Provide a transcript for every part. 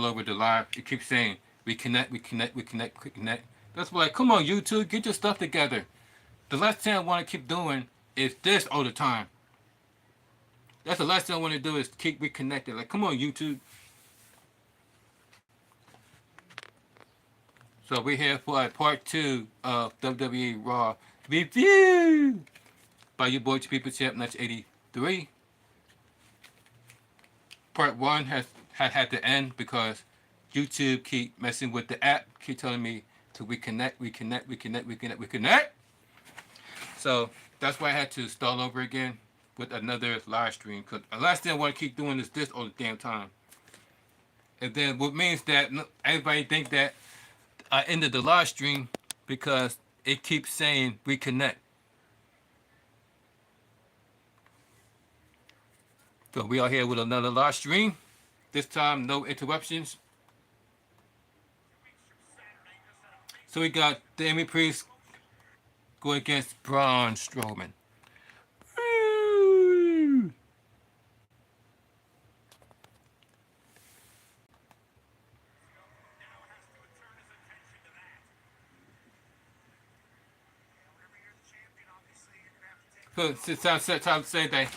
all over the live. It keeps saying we connect, we connect, we connect, we connect. That's why, like, come on, YouTube, get your stuff together. The last thing I want to keep doing is this all the time. That's the last thing I want to do is keep reconnected. Like, come on, YouTube. So we're here for part 2 of WWE Raw review by your boy People Champ 1983. Part 1 had to end because YouTube keep messing with the app, keep telling me to reconnect, reconnect, reconnect, reconnect, reconnect. So that's why I had to start over again with another live stream. Because the last thing I want to keep doing is this all the damn time. And then what means that everybody think that I ended the live stream because it keeps saying reconnect. So we are here with another live stream. This time no interruptions. So we got Damian Priest going against Braun Strowman. Woo! So since time to say that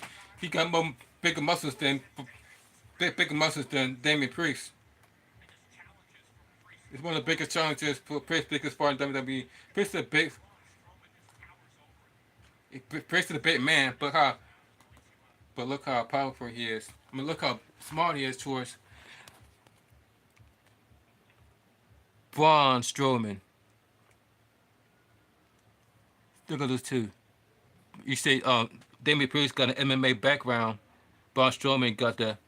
he got more bigger muscles than Damian Priest. It's one of the biggest challenges for Priest, biggest part in WWE. Priest is a big, Priest is a big man, but look how powerful he is. I mean, look how smart he is towards Braun Strowman. Look at those two. You say, Damian Priest got an MMA background. Braun Strowman got the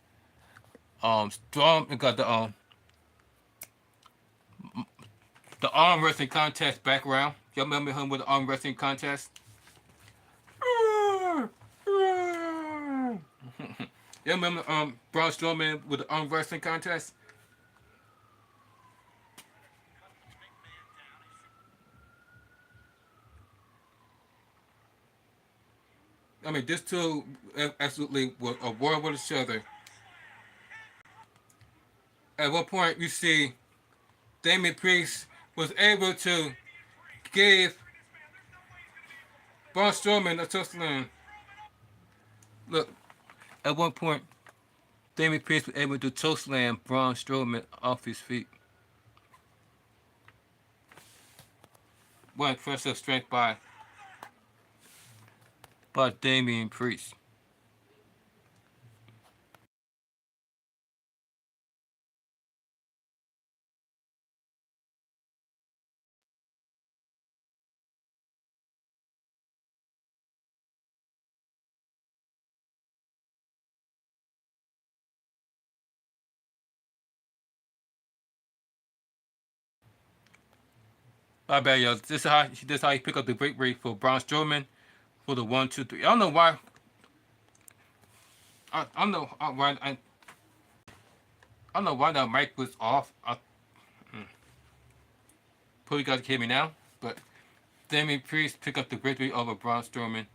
the arm wrestling contest background. Y'all remember him with the arm wrestling contest? Y'all remember Braun Strowman with the arm wrestling contest? I mean, this two absolutely were a war with each other. At one point, you see Damian Priest was able to give Braun Strowman a touchdown. Look, at one point, Damian Priest was able to toe slam Braun Strowman off his feet. What impressive strength by Damian Priest. My bad, y'all. This is how you pick up the break rate for Braun Strowman for the 1, 2, 3. I don't know why. I don't know why. I don't know why that mic was off. Probably guys can hear me now, but Damian Priest pick up the victory over Braun Strowman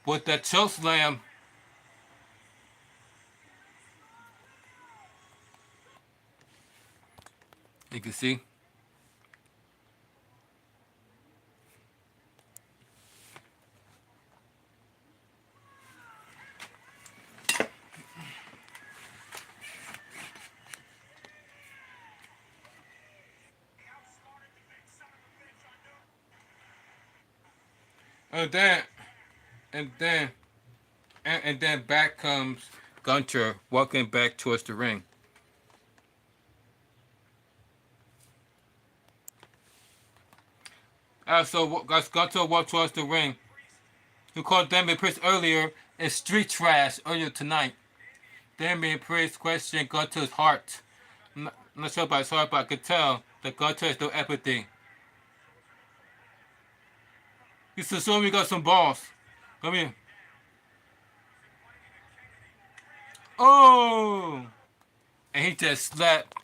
with that choke slam. You can see. And then, and then, and then back comes Gunter walking back towards the ring. So Gunter walked towards the ring. Who called Damian Priest earlier is street trash earlier tonight. Damian Priest questioned Gunter's heart. I'm not sure about his heart, but I could tell that Gunter has no empathy. He said, "So we got some balls." I mean, oh, and he just slapped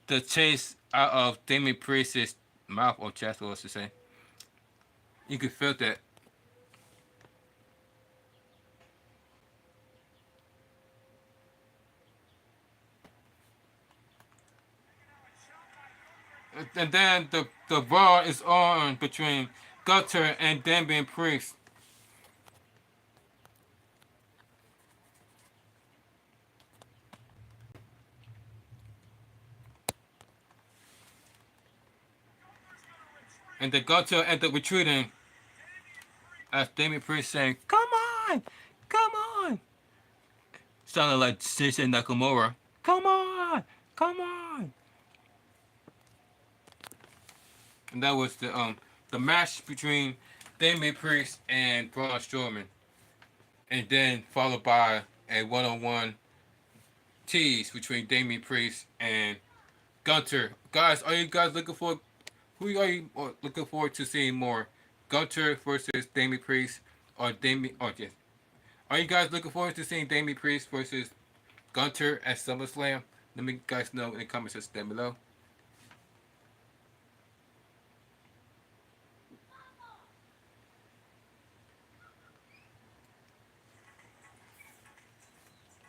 the chase out of Damian Priest's mouth or chest, what was to say. You could feel that. and then the Raw is on between Gunther and Damian Priest. And the Gunther ended up retreating as Damian Priest saying, "Come on, come on." Sounded like Shinsuke Nakamura. Come on, come on. And that was the match between Damian Priest and Braun Strowman, and then followed by a one-on-one tease between Damian Priest and Gunter. Guys, are you guys looking for who are you looking forward to seeing more? Gunter versus Damian Priest or Damian? Oh yes. Are you guys looking forward to seeing Damian Priest versus Gunter at SummerSlam? Let me guys know in the comments section down below.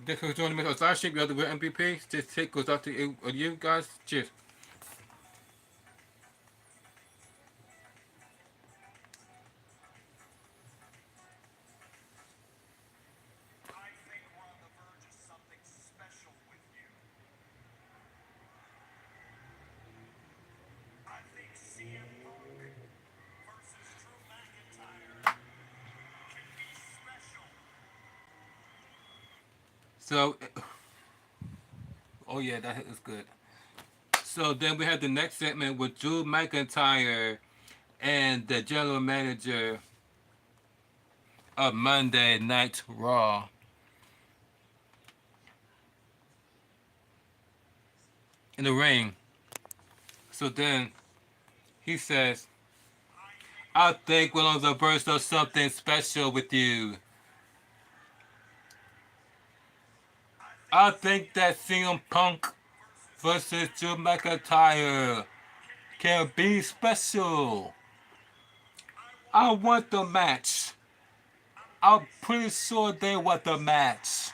Thanks for joining me on live stream. You are the real MVP. This take goes out to you guys. Cheers. So, oh yeah, that is good. So then we have the next segment with Drew McIntyre and the general manager of Monday Night Raw. In the ring. So then he says, I think we're on the verge of something special with you. I think that CM Punk versus Drew McIntyre can be special. I want the match. I'm pretty sure they want the match.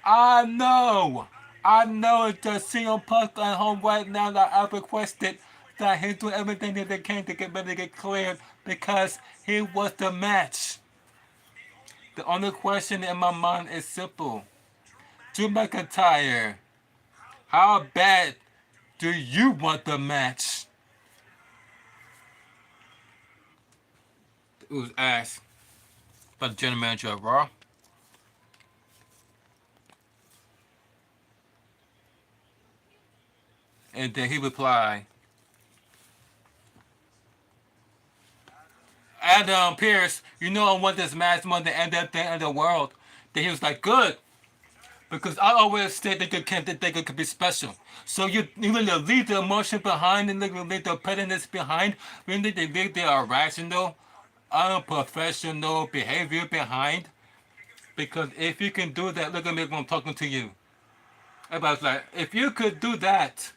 I know that CM Punk at home right now that I requested that he do everything that they can to get ready to get cleared because he wants the match. The only question in my mind is simple. Drew McIntyre, how bad do you want the match? It was asked by the general manager of Raw. And then he replied, Adam Pierce, you know I want this match more than any other thing in the world. Then he was like, good. Because I always said that they could be special. So you need to leave the emotion behind and leave the pettiness behind. We need to leave the irrational, unprofessional behavior behind. Because if you can do that, look at me when I'm talking to you. Everybody's like, if you could do that,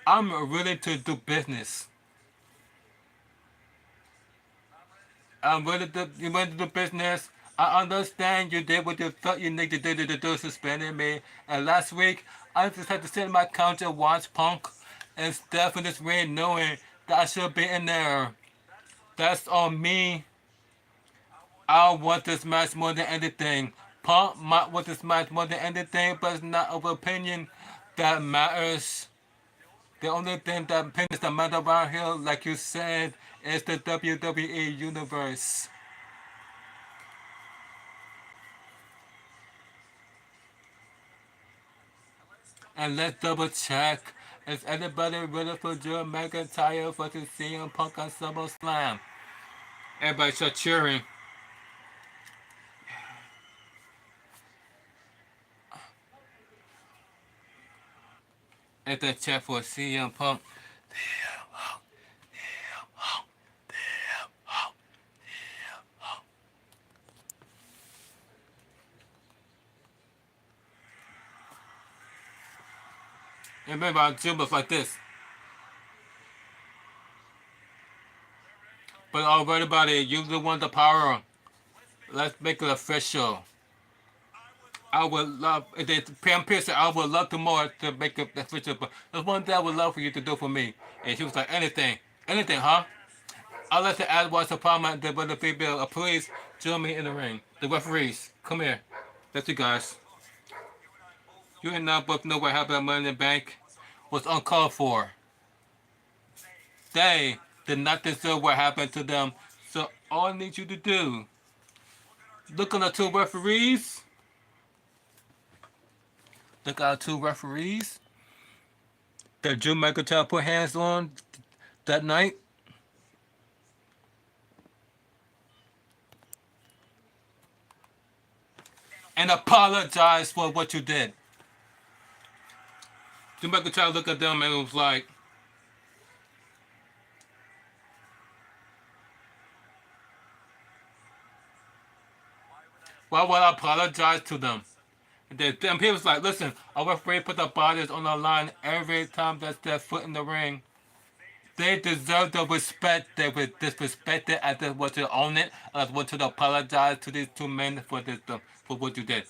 I'm willing to do business. I'm ready to do business. I understand you did what you felt you needed to do, suspending me. And last week, I just had to sit on my couch and watch Punk and stuff in this ring knowing that I should be in there. That's on me. I want this match more than anything. Punk might want this match more than anything, but it's not of opinion that matters. The only thing that opinions that matter around here, like you said, is the WWE Universe. And let's double check. Is anybody ready for Drew McIntyre versus CM Punk on SummerSlam? Everybody start cheering. At the chat for CM Punk. And remember, Jim was like this. But alright, everybody, you the one the power. Let's make it official. I would love, and then Pam Pierce said, I would love to more to make up that switch up. But there's one thing I would love for you to do for me. And she was like, anything. Anything, huh? I'll let the ad watch the problem that with the female. Please join me in the ring. The referees, come here. That's you guys. You and I both know what happened at Money in the Bank was uncalled for. They did not deserve what happened to them. So all I need you to do, look at the two referees. Look at the two referees that Drew McIntyre put hands on that night. And apologize for what you did. Drew McIntyre looked at them and was like, why would I apologize to them? And then people was like, listen, our referee put their bodies on the line every time they step foot in the ring. They deserve the respect. They were disrespected. I just want to own it. I just want to apologize to these two men for this for what you did.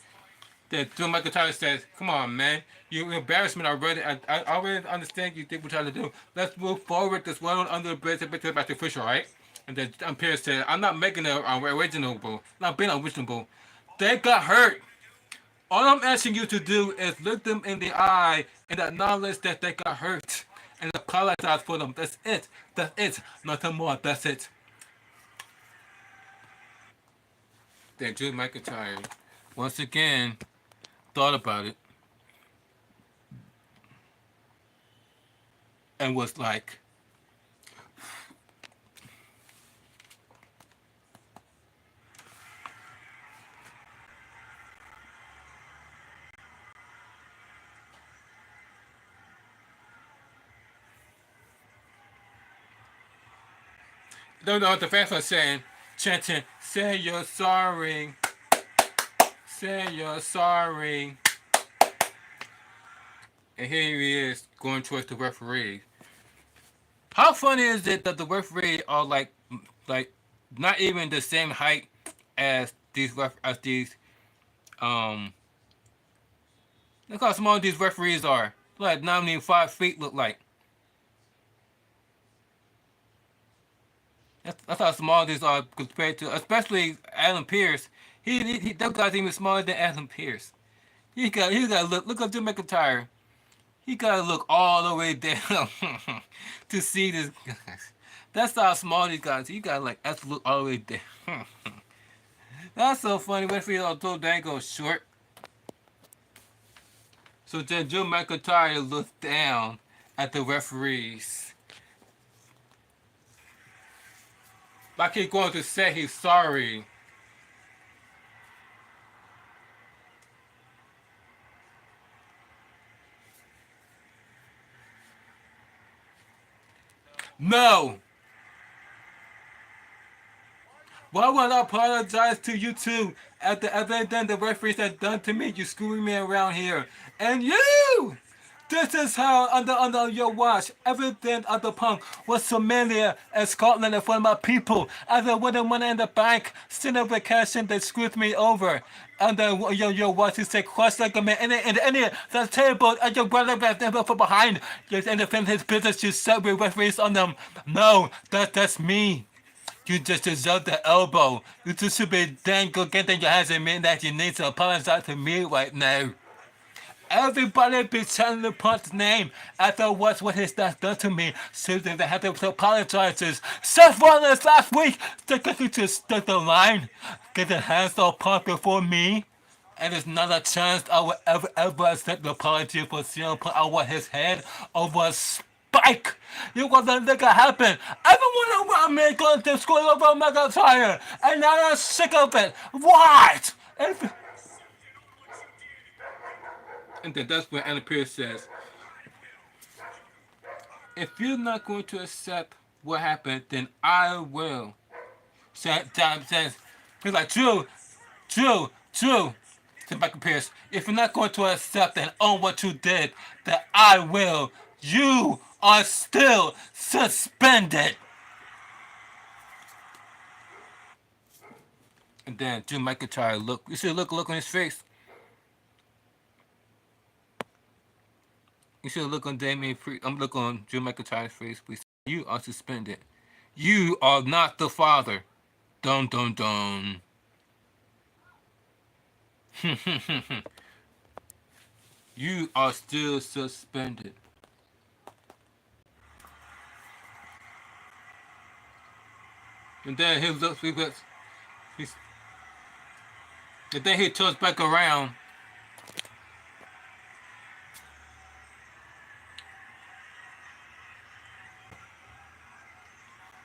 Then Drew McIntyre says, come on, man. You embarrassed me already. I already understand you did what you tried to do. Let's move forward. This one under the bridge and back to official, right? And then Pierce said, I'm not making it original, not being unreasonable. They got hurt. All I'm asking you to do is look them in the eye and acknowledge that they got hurt and apologize for them. That's it. That's it. Nothing more. That's it. Then Drew McIntyre once again thought about it and was like, don't know what the fans were saying, chanting, say you're sorry, say you're sorry. And here he is going towards the referee. How funny is it that the referee are like not even the same height as these um look how small these referees are. Like not even 5 feet look like. That's how small these are compared to, especially Adam Pierce. That guy's even smaller than Adam Pierce. He got look up to McIntyre. He gotta look all the way down to see this guys. That's how small these guys. You gotta have to look all the way down. That's so funny. What if he so dang go short? So then Drew McIntyre looked down at the referees. Like he's going to say he's sorry. No! Why would I apologize to you two after everything the referees have done to me? You screwing me around here. And you! This is how under your watch, everything of the Punk was familiar in Scotland in front of my people. As I wouldn't money in the bank, sitting on vacation, they screwed me over. And then your watch is say cross like a man in the table and your brother back never from behind. You defend his business, you set with referees on them. No, that's me. You just deserve the elbow. You just should be dang good getting your hands and mean that you need to apologize to me right now. Everybody be chanting the Punk's name after what he's done to me. Susan, they had to apologize. Seth Rollins last week, they got to stick the line, get the hands off Punk before me. And there's not a chance I will ever accept the apology for CM Punk. I want his head over a spike. You want that nigga happen. Everyone around me going to school over McIntyre. And now I'm sick of it. What? And then that's when Anna Pierce says, if you're not going to accept what happened, then I will. John says, he's like, Drew. To Michael Pierce, if you're not going to accept and own what you did, then I will. You are still suspended. And then Drew McIntyre look. You see the look on his face. You should look on Damien Free. I'm look on Drew McIntyre's face. We you are suspended. You are not the father. Dun dun dun. You are still suspended. And then he looks. He's, and then he turns back around.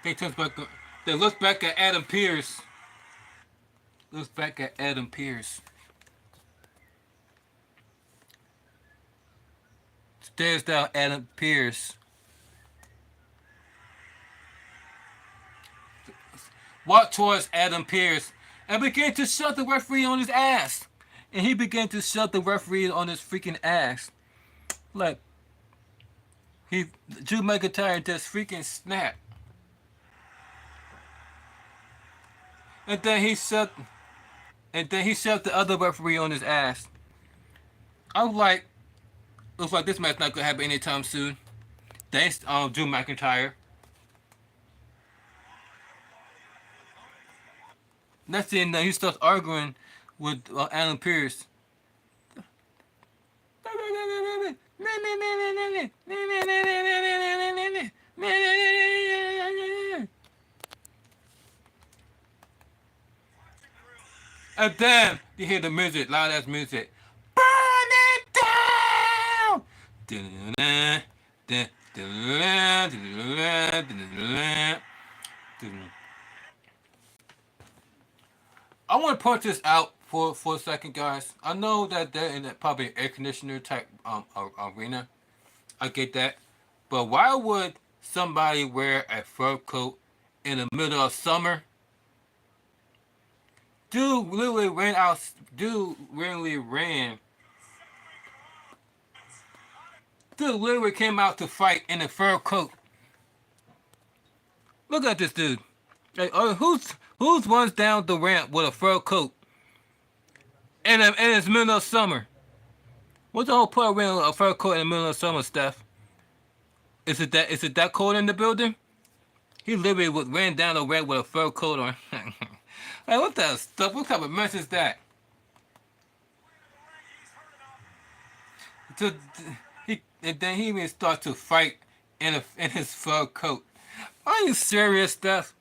They turns back. They look back at Adam Pearce. Looks back at Adam Pearce. Stares down Adam Pearce. Walked towards Adam Pearce and began to shove the referee on his ass. And he began to shove the referee on his freaking ass. Like, Drew McIntyre just freaking snapped. And then he shoved the other referee on his ass. I was like, looks like this match not gonna happen anytime soon. Thanks, Drew McIntyre. Next thing he starts arguing with Adam Pearce. And then you hear the music, loud ass music. Burn it down! I want to point this out for a second, guys. I know that they're in probably air conditioner type arena. I get that. But why would somebody wear a fur coat in the middle of summer? Dude literally ran out. Dude really ran. Dude literally came out to fight in a fur coat. Look at this dude. Like, who's runs down the ramp with a fur coat? And it's middle of summer. What's the whole point of wearing a fur coat in the middle of summer, Steph? Is it that cold in the building? He literally ran down the ramp with a fur coat on. Like, what the stuff? What type of mess is that? And then he even starts to fight in his fur coat. Are you serious, Steph?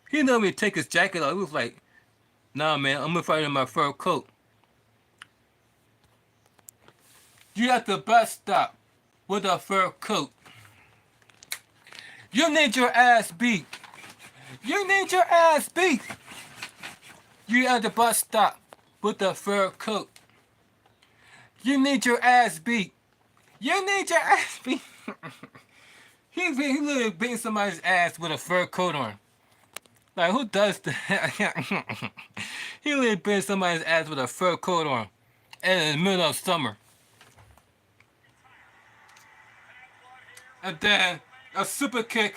He didn't even take his jacket off. He was like, nah, man, I'm gonna fight in my fur coat. You at the bus stop with a fur coat. You need your ass beat. You need your ass beat. You at the bus stop with a fur coat. You need your ass beat. You need your ass beat. He literally beating somebody's ass with a fur coat on. Like, who does that? He literally beating somebody's ass with a fur coat on. And in the middle of summer. And then a super kick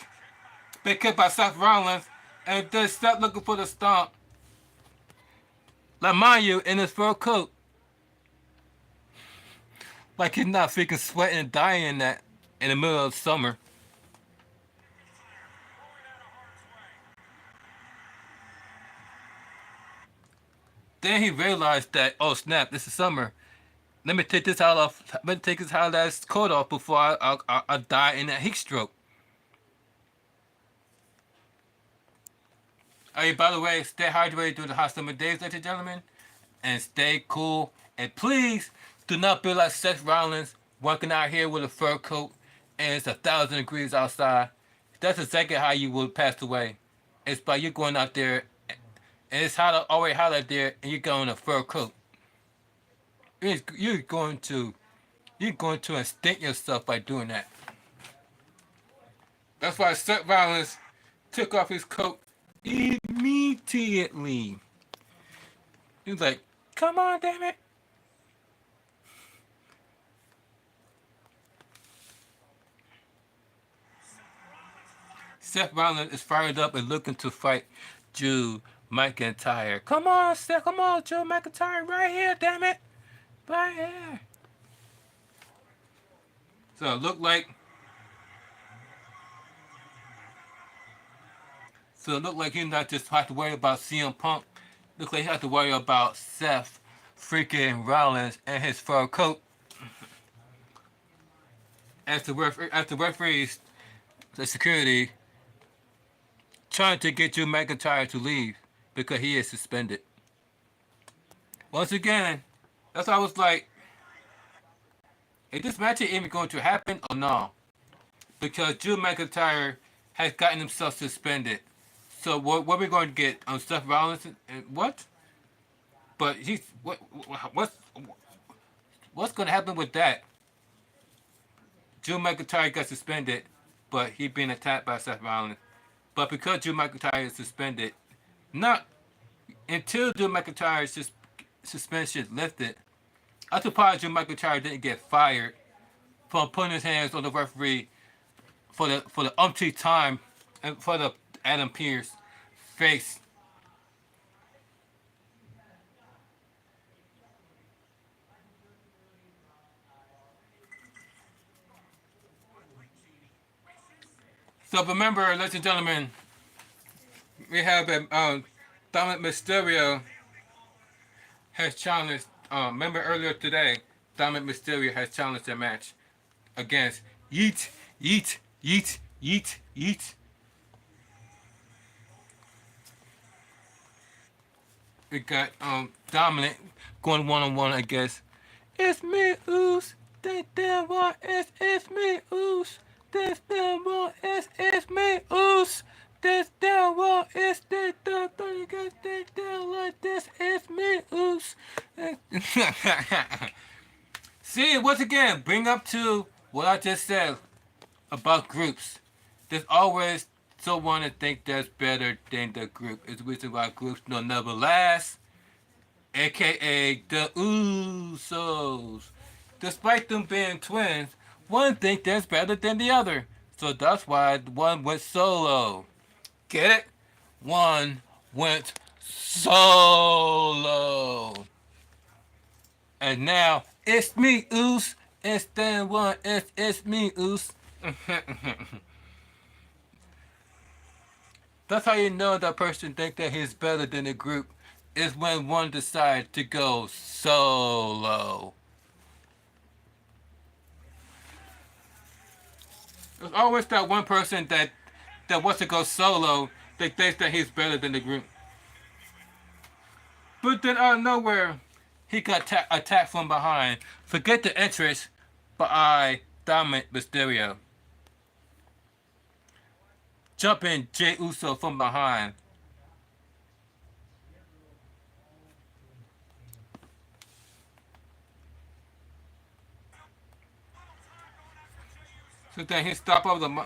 been kicked by Seth Rollins. And then stop looking for the stomp. Like, mind you, in his fur coat. Like he's not freaking sweating and dying in that in the middle of summer. Then he realized that, oh snap, this is summer. Let me take this hot ass coat off before I die in that heat stroke. Hey, by the way, stay hydrated during the hot summer days, ladies and gentlemen, and stay cool. And please do not be like Seth Rollins walking out here with a fur coat and it's 1,000 degrees outside. That's exactly how you will pass away. It's by you going out there and it's already hot out there and you're going in a fur coat. You're going to extinct yourself by doing that. That's why Seth Rollins took off his coat immediately. He was like, come on, damn it. Seth Rollins is fired up and looking to fight Drew McIntyre. Come on, Seth. Come on, Drew McIntyre. Right here, damn it. Right here. So it looked like he not just have to worry about CM Punk. Look like he have to worry about Seth freaking Rollins and his fur coat as the referees, the security trying to get Drew McIntyre to leave because he is suspended. Once again, that's why I was like, is this match even going to happen or no? Because Drew McIntyre has gotten himself suspended. So what are we going to get on Seth Rollins and what? But what's going to happen with that? Drew McIntyre got suspended, but he being attacked by Seth Rollins. But because Drew McIntyre is suspended, not until Drew McIntyre's suspension lifted, I'm surprised Drew McIntyre didn't get fired for putting his hands on the referee for the umpteenth time and for the Adam Pearce face. So remember, ladies and gentlemen, we have Dominic Mysterio has challenged. Remember earlier today, Dominic Mysterio has challenged a match against Yeet, Yeet, Yeet, Yeet, Yeet. We got Dominic going one-on-one against It's me, Oos. They damn right, it's me, Oos. This damn right, it's me, Oos. This damn right, it's the you guys think down like this, it's me, Oos. See, once again, bring up to what I just said about groups. There's always someone that think that's better than the group. It's the reason why groups will never last, aka the Usos. Despite them being twins, one think that's better than the other. So that's why one went solo. Get it? One went solo. And now it's me, Oos. It's then one. It's me, Oos. That's how you know that person think that he's better than the group, is when one decides to go solo. There's always that one person that wants to go solo that thinks that he's better than the group. But then out of nowhere, he got attacked from behind. Forget the entrance by Dominic Mysterio. Jumping Jey Uso from behind. So then he stopped over the.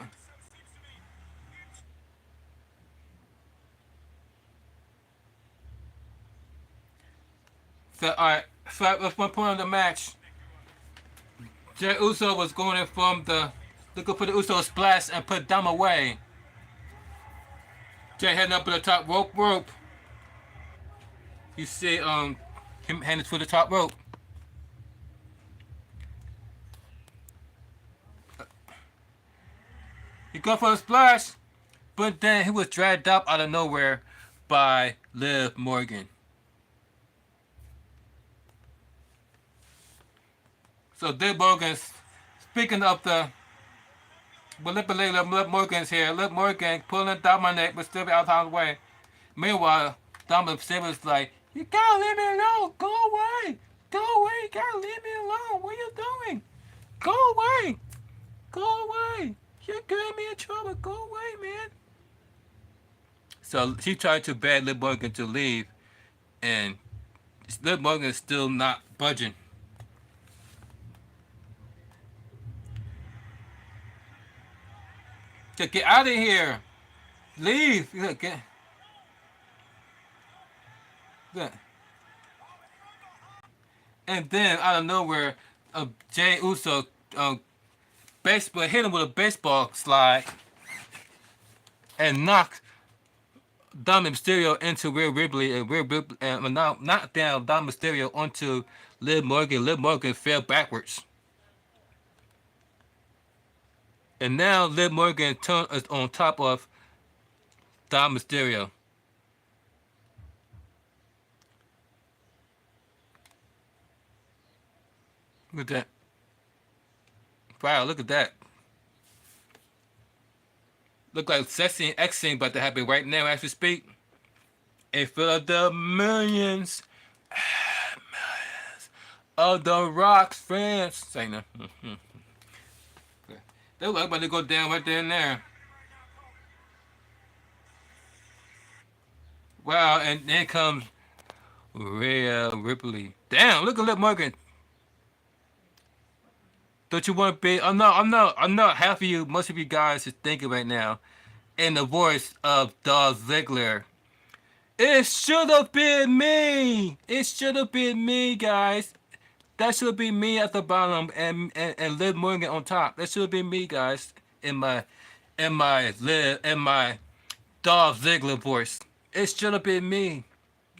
So alright, so at one point in the match, Jey Uso was going in from looking for the Uso splash and put Dom away. Jey heading up to the top rope. You see him heading to the top rope. He go for a splash, but then he was dragged up out of nowhere by Liv Morgan. So Liv Morgan, speaking of the manipulator, Liv Morgan's here. Liv Morgan pulling Dominic Mysterio out of the way. Meanwhile, Dominic Mysterio's like, you gotta leave me alone. Go away. Go away. You gotta leave me alone. What are you doing? Go away. Go away. You're getting me in trouble. Go away, man. So she tried to beg Liv Morgan to leave, and Liv Morgan is still not budging. To get out of here. Leave. Get. And then out of nowhere, Jey Uso baseball hit him with a baseball slide and knocked Dominic Mysterio into Rhea Ripley and knocked down Dominic Mysterio onto Liv Morgan. Liv Morgan fell backwards. And now Liv Morgan is on top of Dom Mysterio. Look at that. Wow, look at that. Look like sexy and X scene about to happen right now as we speak. And fill up the millions of the Rock's fans. Say no. They look about to go down right there and there. Wow, and then comes Rhea Ripley. Damn, look at Liv Morgan. Don't you want to be? I'm not half of you, most of you guys is thinking right now in the voice of Dolph Ziggler. It should have been me. It should have been me, guys. That should be me at the bottom and Liv Morgan on top. That should be me, guys. In my Dolph Ziggler voice. It should have been me.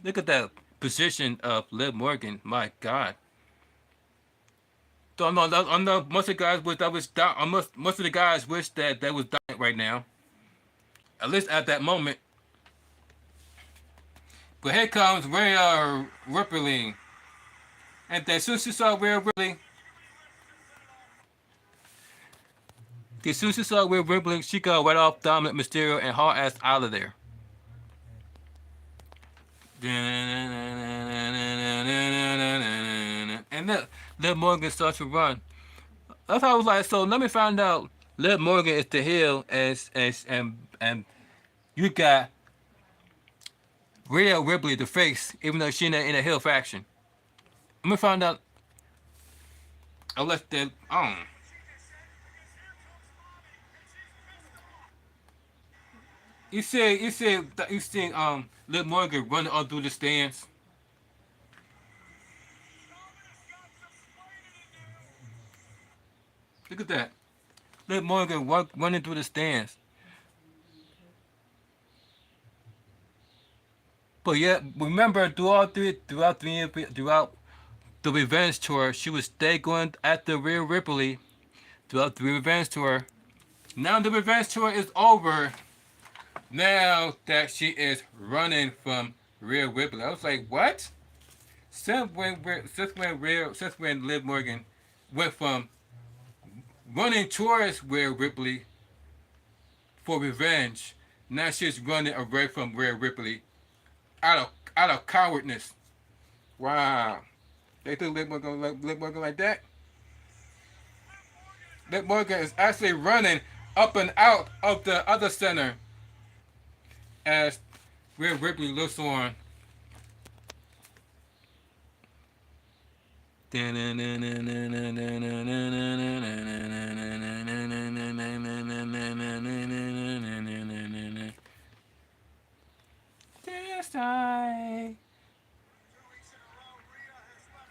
Look at that position of Liv Morgan. My God. So I know most of the guys wish that was down. Most of the guys wish that was dying right now. At least at that moment. But here comes Rhea Ripley. And as soon as she saw Rhea Ripley, she got right off Dominic Mysterio and haul ass out of there. And then Liv Morgan starts to run. That's how I was like, so let me find out. Liv Morgan is the heel, and you got Rhea Ripley the face, even though she's in a heel faction. Let me find out. Unless they, you see Liv Morgan running all through the stands. Look at that. Liv Morgan running through the stands. But yeah, remember throughout the Revenge Tour, she would stay going after Rhea Ripley throughout the Revenge Tour. Now the Revenge Tour is over. Now that she is running from Rhea Ripley, I was like, what? Since when Liv Morgan went from running towards Rhea Ripley for revenge, now she's running away from Rhea Ripley out of cowardness. Wow. They think Liv Morgan like that? Liv Morgan is actually running up and out of the other center as Rhea Ripley looks on.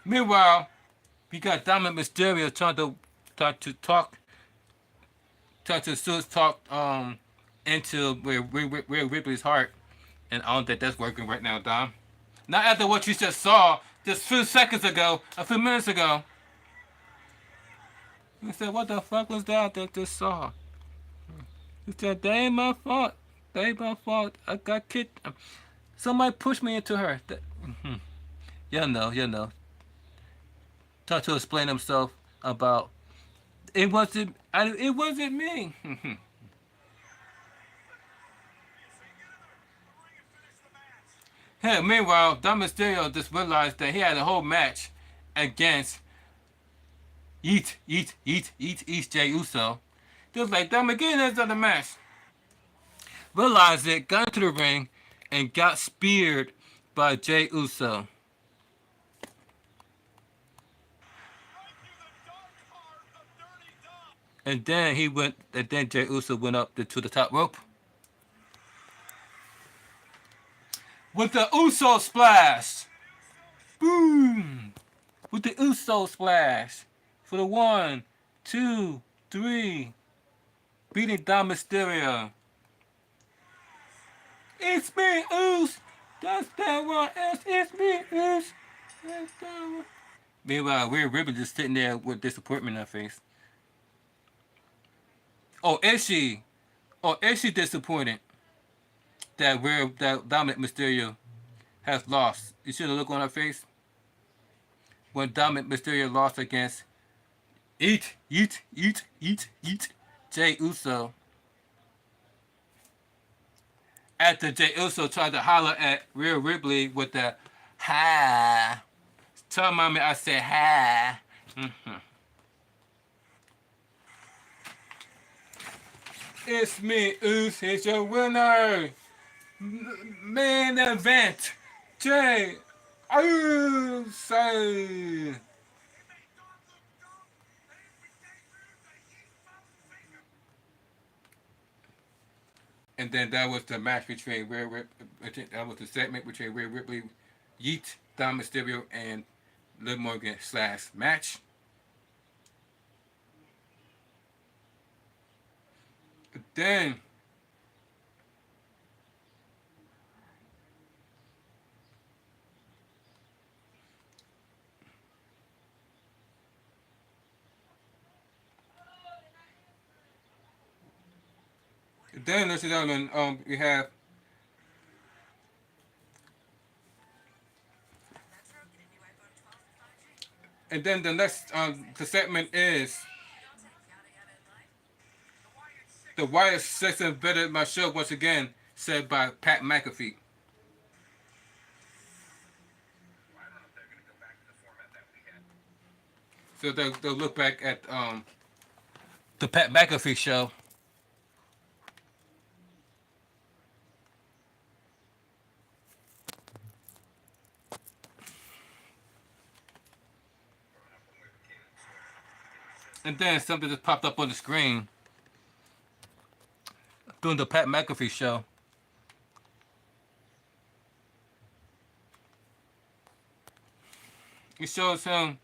Meanwhile, we got Dominic Mysterio trying to talk into Rhea Ripley's heart, and I don't think that's working right now, Dom. Not after what you just saw just a few minutes ago. You said, what the fuck was that just saw? You said, that ain't my fault. That ain't my fault. I got kicked. Somebody pushed me into her. You know. Try to explain himself about it wasn't me. Hey, meanwhile, Dom Mysterio just realized that he had a whole match against Jay Uso. Just like, Dom, again, there's another match. Realized it, got into the ring, and got speared by Jay Uso. And then Jay Uso went up to the top rope. With the Uso splash. Boom. With the Uso splash. For the 1, 2, 3. Beating Dom Mysterio. It's me, Uso. That's that one. It's me, Uso. That's that one. Meanwhile, Rhea Ripley just sitting there with disappointment in her face. Oh, is she? Oh, is she disappointed that Dominic Mysterio has lost? You see the look on her face when Dominic Mysterio lost against eat Jay Uso. After Jay Uso tried to holler at Rhea Ripley with the hi. Tell mommy I said hi. It's me, Uso. Here's your winner. Main event. Jay Uso. And then that was the match between that was the segment between Rhea Ripley, Yeet, Dom Mysterio, and Liv Morgan slash match. Then ladies and gentlemen, we have, and then the next the segment is the Wyatt Six invented my show once again, said by Pat McAfee. So they'll look back at the Pat McAfee show. And then something just popped up on the screen during the Pat McAfee show. It shows him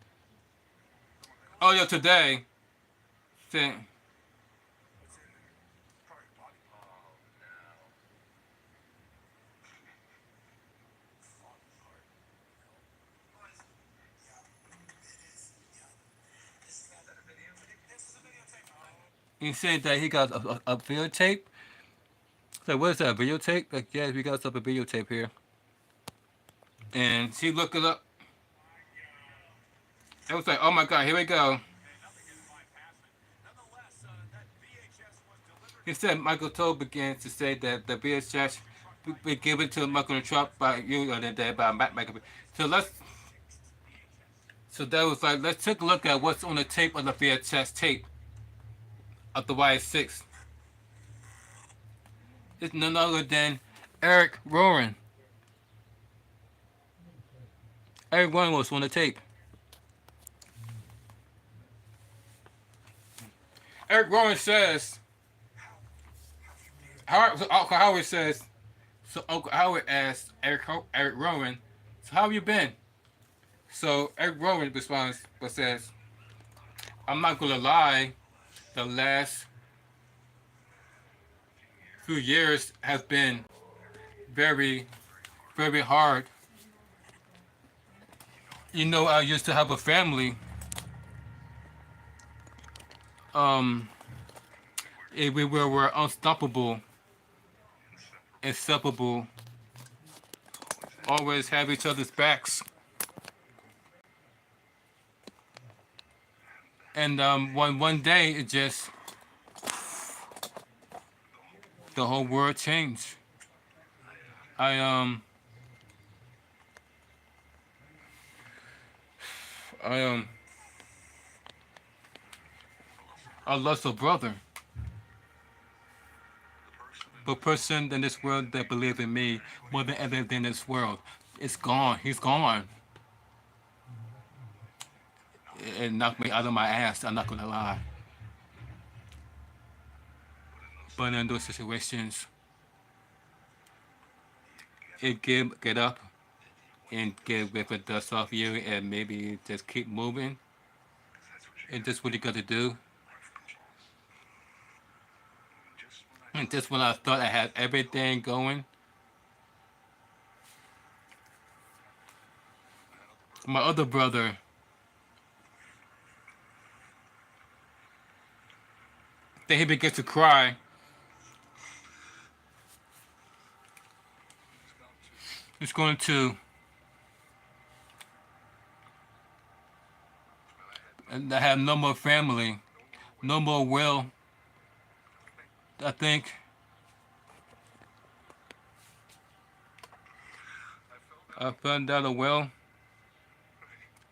earlier today saying, he said that he got a videotape. So what is that, a videotape? Like, yeah, we got a videotape here. And she looked it up. It was like, oh my god, here we go. He said Michael Toe began to say that the VHS be given to Michael Trump by you and then by Matt McAfee. So that was like, let's take a look at what's on the tape of the VHS tape of the Y6. It's none other than Eric Rowan. Eric Rowan was on the tape. Eric Rowan says, Uncle Howard says, so Uncle Howard asked Eric Rowan, so how have you been? So Eric Rowan responds, but says, I'm not gonna lie, the last few years have been very, very hard. You know, I used to have a family. Um, we were unstoppable, inseparable, always have each other's backs. And one day it just the whole world changed. I I I lost a brother. The person in this world that believed in me more than anything in this world, it's gone. He's gone. It knocked me out of my ass. I'm not gonna lie. But in those situations, it get up and get with the dust off you, and maybe just keep moving. And that's what you got to do. And just when I thought I had everything going, my other brother Then he begins to cry. He's going to have no more family, no more will. I think I found out a will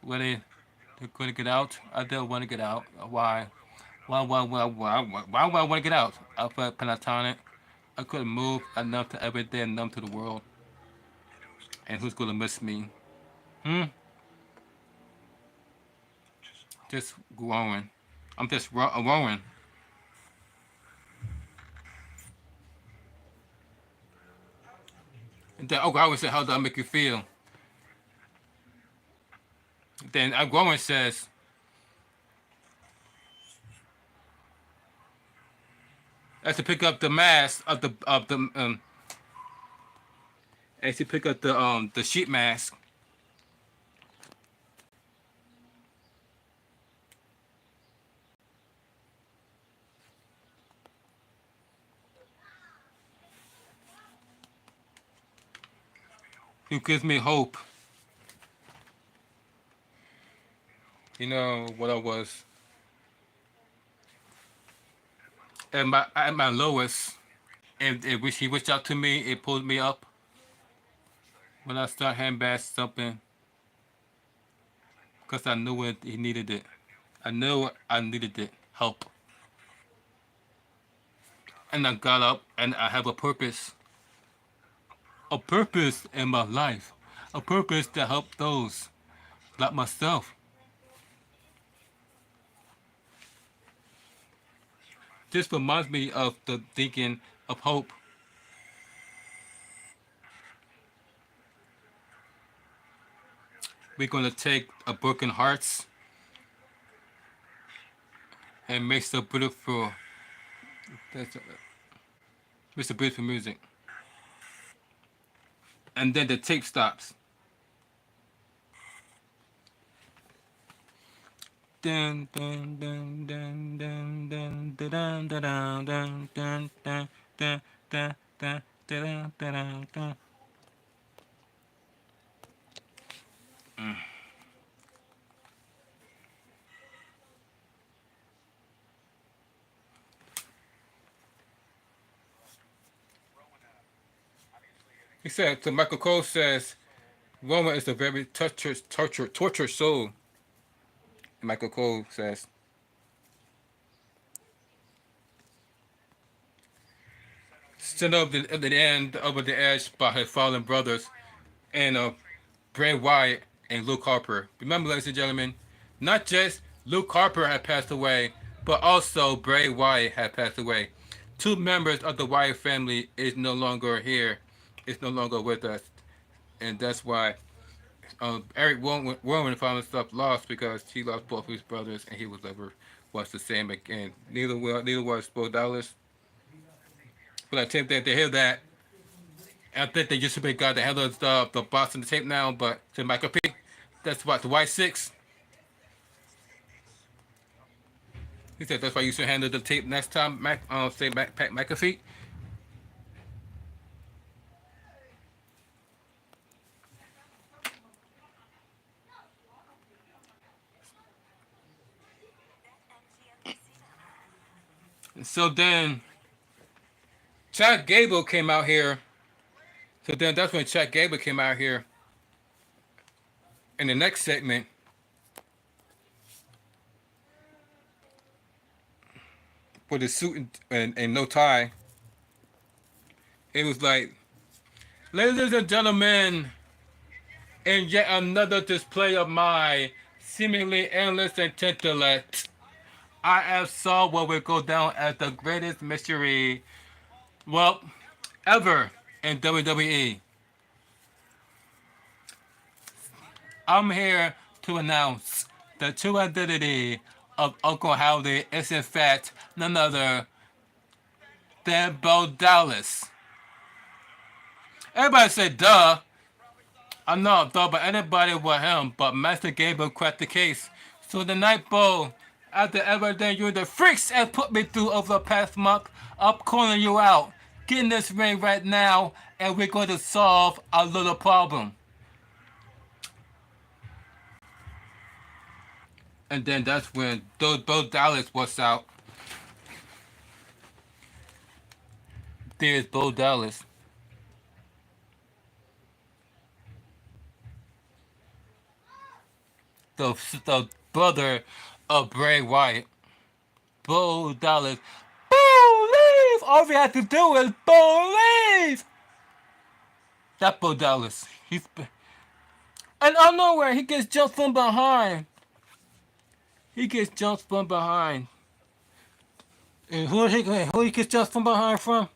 where they're going to get out. I don't want to get out. Why? Why would I want to get out? I felt pentatonic. I couldn't move. I'm numb to everything, numb to the world. And who's going to miss me? Hmm? Just growing. I'm just growing. And then, I always say, how do I make you feel? Then growing says, as to pick up the mask as to pick up the sheet mask. Who gives me hope? You know what I was at my lowest, and he reached out to me. It pulled me up when I start handbag something because I knew he needed it. I knew I needed it, help, and I got up and I have a purpose in my life, a purpose to help those like myself. This reminds me of the thinking of hope. We're gonna take a broken hearts and make some beautiful, make some beautiful music. And then the tape stops. Dun dun dun dun dun dun dun dun dun dun dun dun dun dun dun dun dun dun. He said to Michael Cole says, Roma is a very tortured soul. Michael Cole says. Sent up at the end over the edge by his fallen brothers and Bray Wyatt and Luke Harper. Remember, ladies and gentlemen, not just Luke Harper had passed away, but also Bray Wyatt had passed away. Two members of the Wyatt family is no longer here. It's no longer with us. And that's why Eric Rowan found himself lost because he lost both of his brothers and he was never once the same again. Neither was Bo Dallas. But I think that they hear that. I think they just simply got the hell of the box on the tape now, but to Michael P. That's what the White Six. He said that's why you should handle the tape next time, say Pat McAfee. And so then Chad Gable came out here. So then that's when Chad Gable came out here. In the next segment, with his suit and no tie, it was like, ladies and gentlemen, in yet another display of my seemingly endless intellect, I have saw what will go down as the greatest mystery, well, ever in WWE. I'm here to announce the true identity of Uncle Howdy is in fact none other than Bo Dallas. Everybody said duh. I'm not duh, but anybody with him, but Master Gable cracked the case. So tonight, Bo, after everything you the freaks have put me through over the past month, I'm calling you out. Get in this ring right now, and we're going to solve a little problem. And then that's when Bo Dallas was out. There's Bo Dallas. The, the brother of Bray Wyatt. Bo Dallas. Believe! All we have to do is believe! That Bo Dallas. And out of nowhere, he gets jumped from behind. He gets jumped from behind. And who he gets jumped from behind from?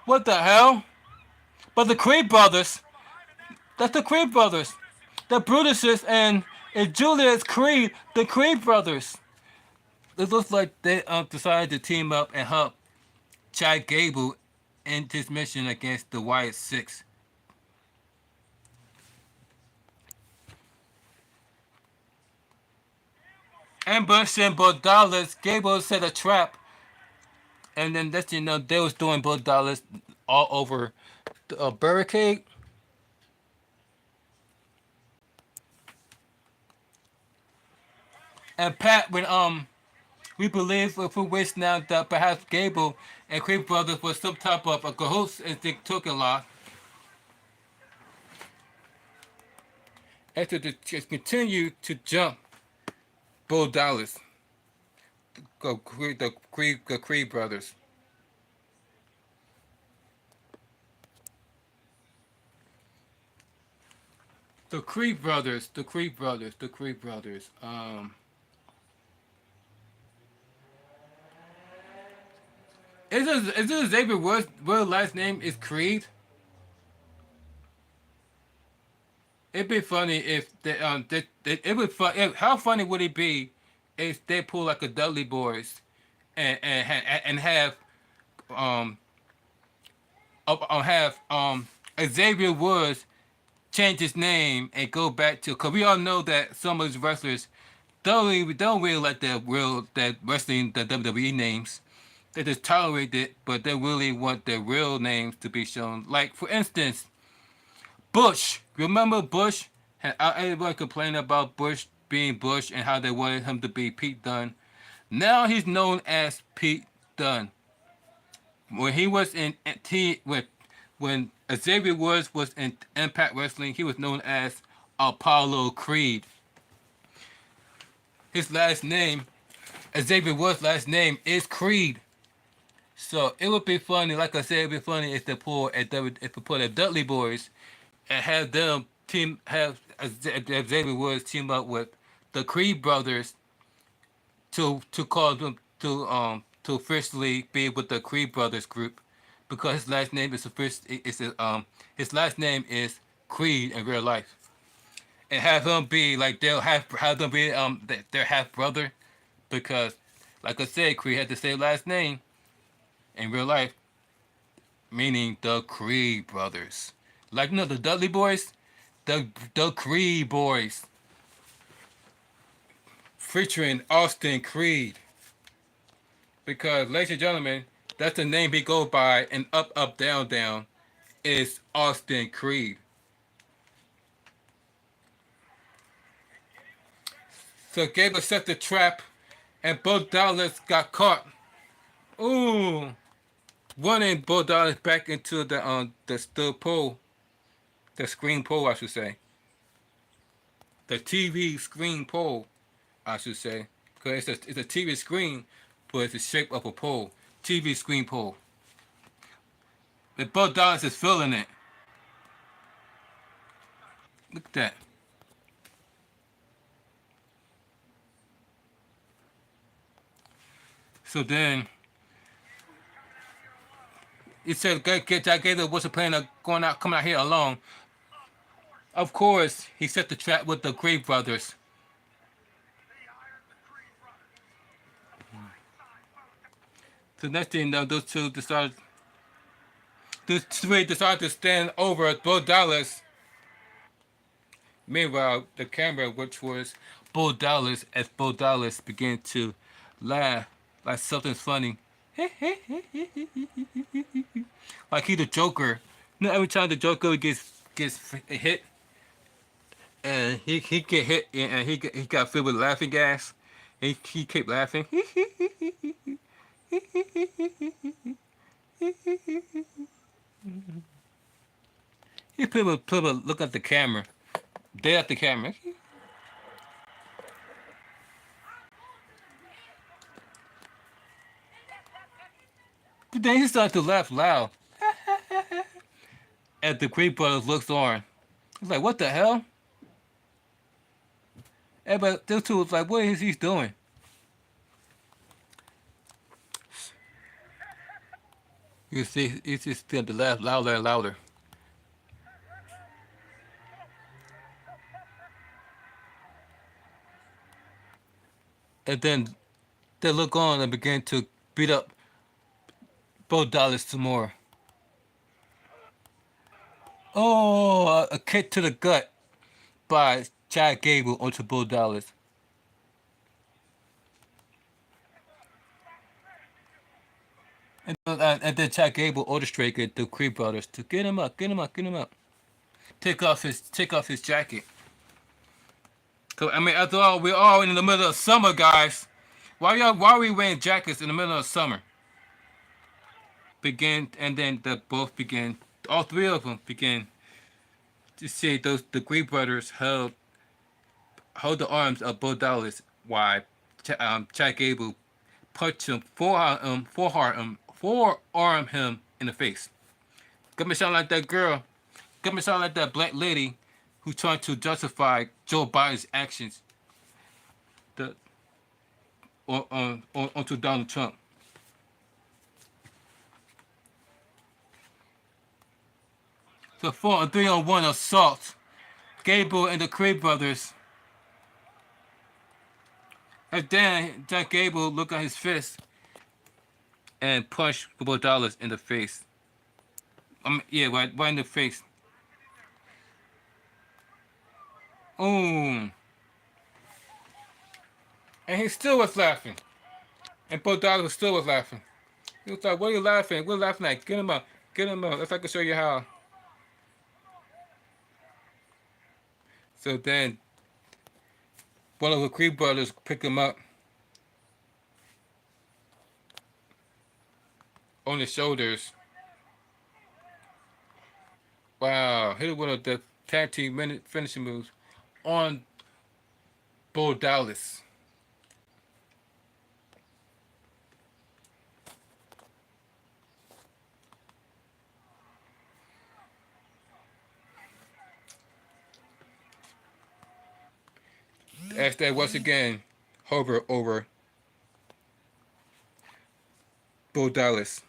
What the hell? But the Creed brothers. That's the Creed brothers. The Brutuses and Julius Creed, the Creed brothers. It looks like they decided to team up and help Chad Gable in his mission against the Wyatt Six. Ambushing Bo Dallas, Gable set a trap, and then that's they was doing Bo Dallas all over the barricade. And Pat, when we believe if we wish now that perhaps Gable and Creed brothers was some type of a cahoots and they took a lot. And to just continue to jump Bo Dallas, the Creed brothers. The Creed brothers, the Creed brothers, the Creed brothers. Is this Xavier Woods' real last name is Creed? It'd be funny if it would fun. How funny would it be if they pull like a Dudley Boys and um have Xavier Woods change his name and go back to, because we all know that some of these wrestlers don't really like that wrestling the WWE names. They just tolerate it, but they really want their real names to be shown. Like for instance, Bush. Remember Bush? Had everyone complaining about Bush being Bush and how they wanted him to be Pete Dunne. Now he's known as Pete Dunne. When he was in when Xavier Woods was in Impact Wrestling, he was known as Apollo Creed. His last name, Xavier Woods' last name is Creed. So it would be funny, like I said, it'd be funny if they pull the Dudley Boys and have them have Xavier Woods team up with the Creed brothers to call them to officially be with the Creed brothers group, because his last name his last name is Creed in real life, and have him be like have them be their half brother, because like I said, Creed had the same last name in real life, meaning the Creed brothers. Like the Dudley Boys, the Creed Boys, featuring Austin Creed. Because, ladies and gentlemen, that's the name he goes by, and Up Up Down Down is Austin Creed. So Gable set the trap, and Bo Dallas got caught. Ooh, running Bo Dallas back into the steel pole, the screen pole, I should say, the TV screen pole, I should say, because it's a TV screen, but it's the shape of a pole, TV screen pole. But Bo Dallas is feeling it. Look at that. So then, he said Jack Gator wasn't planning on coming out here alone. Of course, he set the trap with the Creed brothers. So next thing you know, those three decided to stand over Bo Dallas Meanwhile, the camera, which was Bo Dallas, as Bo Dallas began to laugh like something's funny. Like he the Joker. You know, every time the Joker gets hit, and he get hit, and he got filled with laughing gas. He kept laughing. He put a look at the camera. Dead at the camera. But then he started to laugh loud. As the Creed brothers looks on. He's like, what the hell? Everybody, those two was like, what is he doing? You can see he's just starting to laugh louder and louder. And then they look on and begin to beat up Bo Dallas some more. Oh, a kick to the gut by Chad Gable onto Bo Dallas. And then Chad Gable orchestrated the Creed brothers to get him up, get him up, get him up. Take off his jacket. So I mean, after all, we're all in the middle of summer, guys. Why are we wearing jackets in the middle of summer? Begin, and then both began. All three of them began to see the Creed brothers hold the arms of Bo Dallas while Chad Gable punched him, forearm him in the face. Got me sound like that girl. Got me sound like that black lady who tried to justify Joe Biden's actions onto Donald Trump. So for a 3-on-1 assault, Gable and the Creed brothers. And then Jack Gable looked at his fist and punched Bo Dallas in the face. Yeah, right in the face. And he still was laughing. And Bo Dallas still was laughing. He was like, what are you laughing? We're laughing at. Get him up. Get him up. Let's I can show you how. So then one of the Creed brothers picked him up on his shoulders. Wow. Hit one of the tag team finishing moves on Bo Dallas. As they once again hover over Bo Dallas.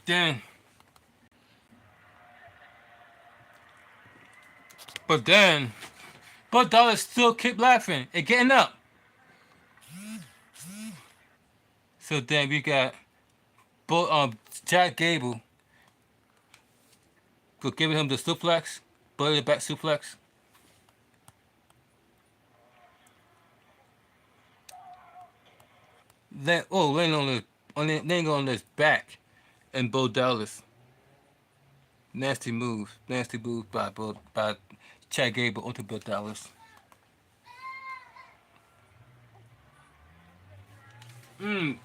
Then, Bo Dallas still kept laughing and getting up. So then we got Jack Gable for giving him the suplex, belly back suplex. Laying on his back, and Bo Dallas. Nasty move by Chad Gable onto Bo Dallas. He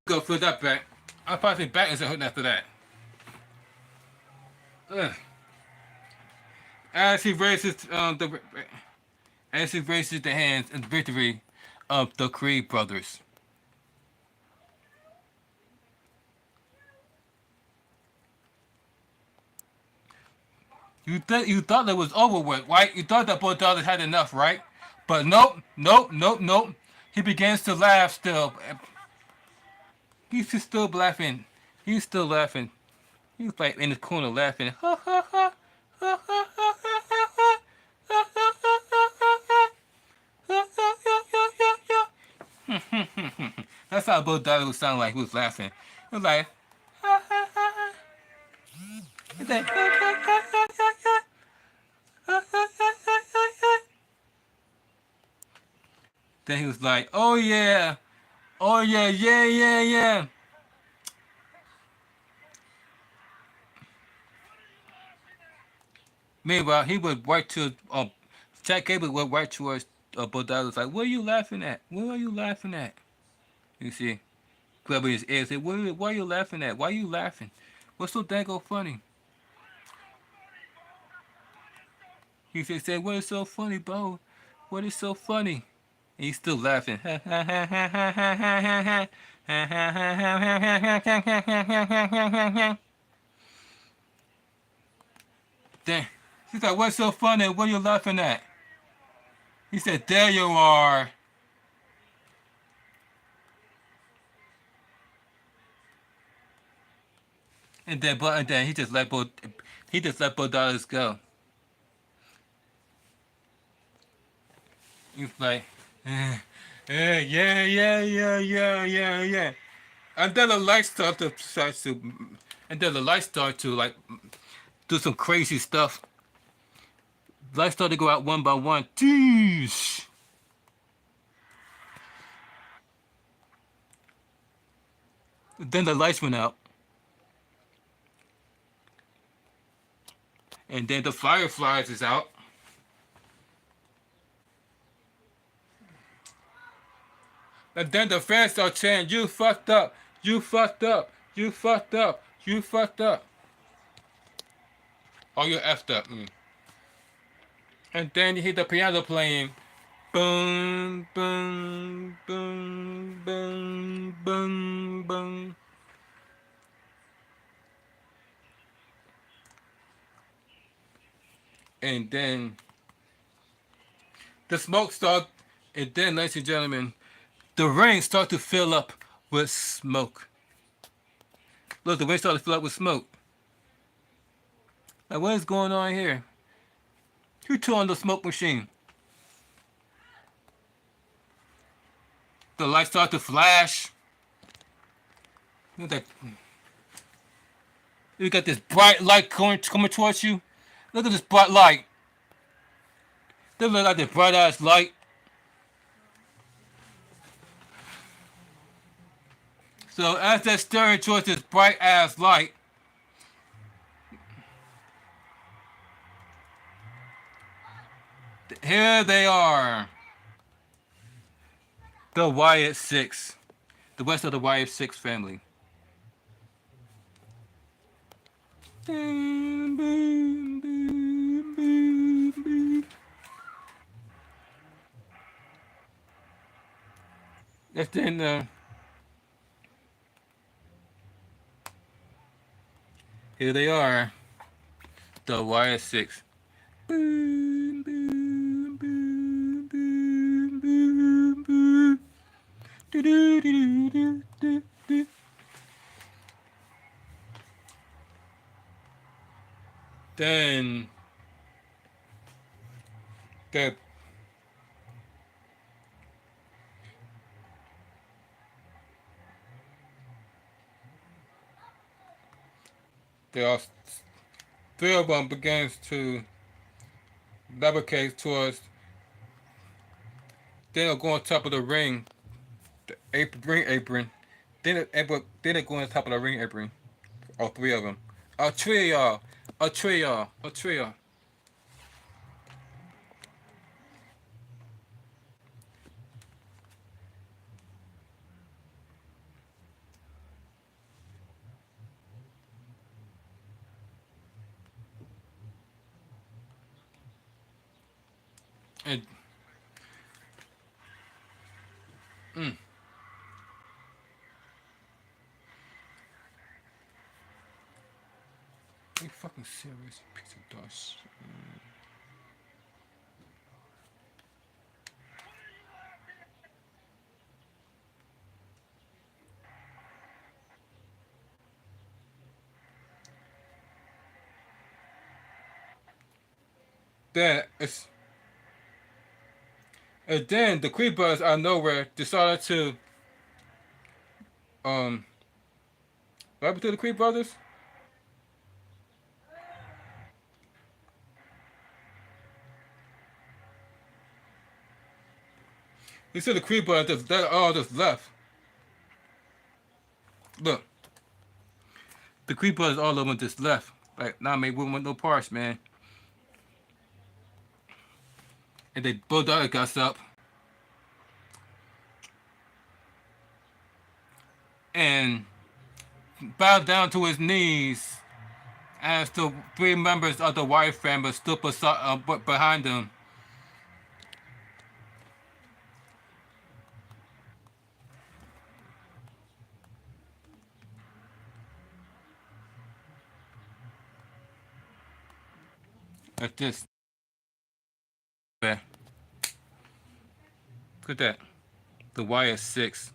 go for that back. I probably think back isn't hurting after that. As he raises the hands in victory of the Creed brothers. You thought that was over with, right? You thought that Bo Dallas had enough, right? But nope. He begins to laugh still. He's still laughing. He's still laughing. He's like in the corner laughing. That's how Bo Dallas would sound like he was laughing. He was like, Then he was like, "Oh yeah, oh yeah, yeah, yeah, yeah." Meanwhile, he would right to Jack Gable would right towards Bodai like, "What are you laughing at? What are you laughing at?" You see, grabbing his ear, say, "Why are you laughing at? Why are you laughing? What's so dango funny?" He said, "What is so funny, Bo? What is so funny?" And he's still laughing. Then she's like, "What's so funny? What are you laughing at?" He said, "There you are." And then he just let both daughters go. He's like, yeah, yeah, yeah, yeah, yeah, yeah, yeah. And then the lights and then the lights start to like do some crazy stuff. Lights start to go out one by one. Jeez. Then the lights went out, and then the fireflies is out. And then the fans start chanting, "You fucked up, you fucked up, you fucked up, you fucked up." Oh, you effed up. And then you hear the piano playing. Boom, boom, boom, boom, boom, boom. And then the smoke start. And then, ladies and gentlemen, the ring start to fill up with smoke. Look, the ring started to fill up with smoke. Like, what is going on here? Who turned on the smoke machine? The lights start to flash. You got this bright light coming towards you. Look at this bright light. They look like this bright ass light. So as they're staring towards this bright ass light, here they are. The Wyatt Six. The rest of the Wyatt Six family. Boom, boom, boom, boom, boom. And then here they are. The Wyatt Six. Boom, boom, boom, boom, boom, boom. Do, do, do, do, do, do. Then the there are three of them begins to levitate towards. Then they'll go on top of the ring, the ring apron. Then they go on top of the ring apron. All three of them. A three of y'all. A three of y'all. A three of y'all. And mm, are you fucking serious, you piece of dust? Then it's and then the Creed brothers out of nowhere decided to what happened to the Creed brothers? You see the Creed brothers that all just left. Look, the Creed brothers, all of them just left. Like, nah, man, we want no parts, man. And they both got up and bowed down to his knees as the three members of the White family stood behind him. Like this. Look at that. The Wire 6.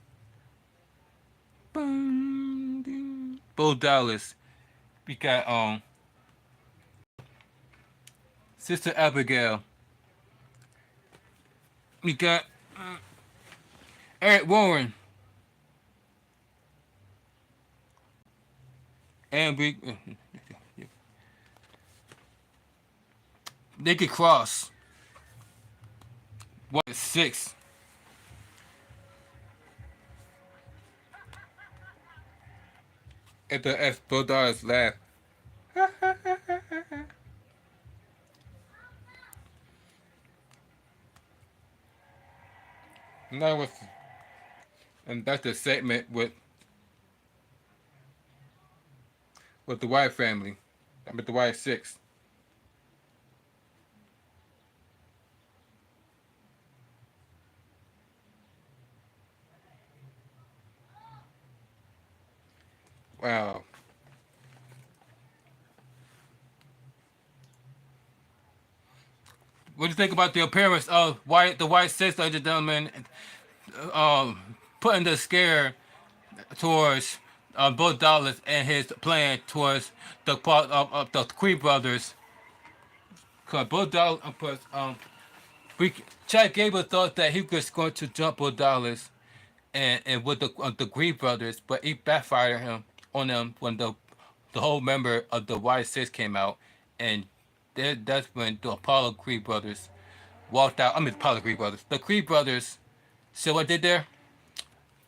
Bo Dallas. We got Sister Abigail. We got Eric Warren. And we Naked Cross. What 6? At the F Bo Dallas laugh. And that was, and that's the segment with the White family. I mean the White 6. Wow. What do you think about the appearance of the White 6, ladies and gentlemen, putting the scare towards Bo Dallas and his plan towards the part of the Creed brothers? Because Bo Dallas, Chad Gable thought that he was going to jump Bo Dallas and with the Creed brothers, but he backfired on them when the whole member of the Y6 came out, and that's when the Apollo Creed brothers walked out. I mean, Apollo Creed brothers. The Creed brothers. See what I did there?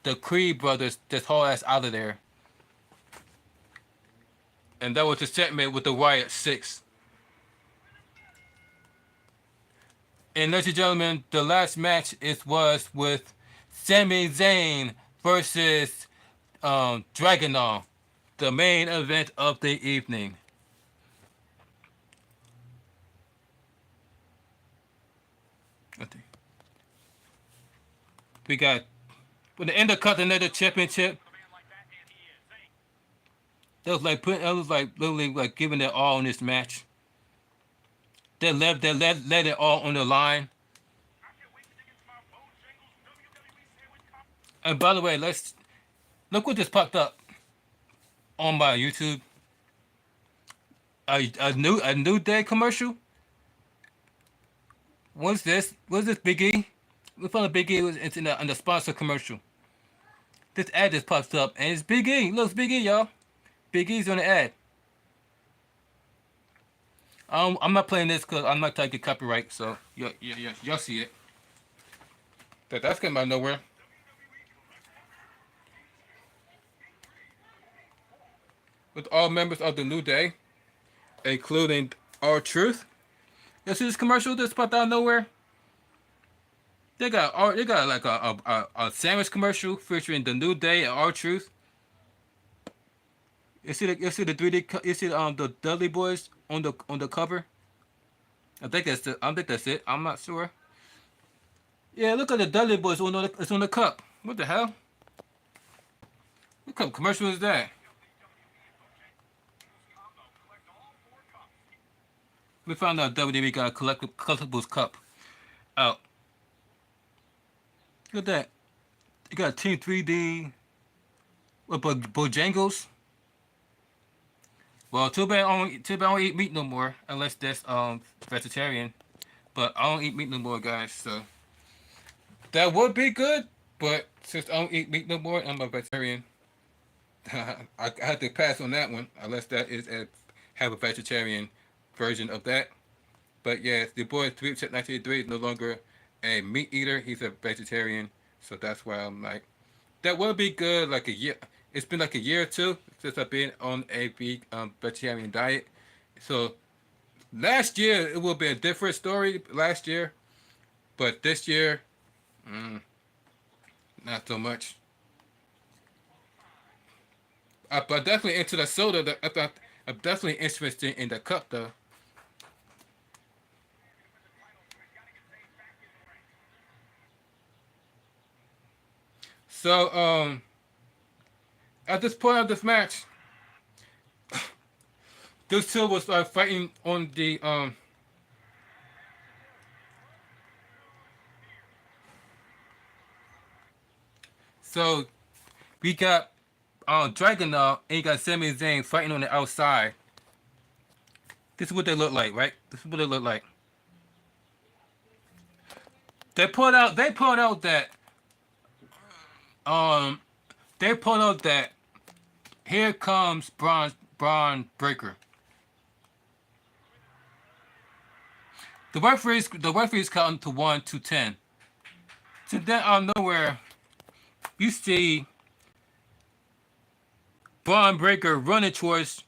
The Creed brothers just haul ass out of there, and that was the segment with the Riot 6. And ladies and gentlemen, the last match was with Sami Zayn versus Dragunov, the main event of the evening. We got with the Intercontinental Championship. That was like literally like giving it all in this match. They let it all on the line. And by the way, let's look what just popped up on my YouTube. A new day commercial. What's this? What's this, Big E? We found a Big E was in the sponsor commercial. This ad just pops up and it's Big E. Look, it's Big E, y'all. Big E's on the ad. I'm not playing this because I'm not trying to get copyright, so y'all see it. That's coming out of nowhere. With all members of the New Day, including R-Truth. You see this commercial that's popped out of nowhere? They got like a sandwich commercial featuring the New Day and R-Truth. You see the 3D. You see the Dudley Boys on the cover. I think that's it. I'm not sure. Yeah, look at the Dudley Boys it's on the cup. What the hell? What kind of commercial is that? We found out WWE got a collectibles cup out. Look at that. You got Team 3D with Bojangles. Well, too bad I don't eat meat no more unless that's vegetarian. But I don't eat meat no more, guys. So that would be good. But since I don't eat meat no more, I'm a vegetarian. I had to pass on that one unless that is have a vegetarian version of that. But yeah, the boy 1983 is no longer a meat eater. He's a vegetarian, so that's why I'm like, that will be good. Like a year. It's been like a year or two since I've been on a vegetarian diet. So last year it will be a different story. Last year, but this year, not so much. But definitely into the soda. I'm definitely interested in the cup though. So at this point of this match, those two was fighting on the So we got Dragunov and you got Sami Zayn fighting on the outside. This is what they look like, right? This is what they look like. They point out that um they point out that here comes Braun Breaker. The referees counting to 1 to 10. So then out of nowhere, you see Braun Breaker running towards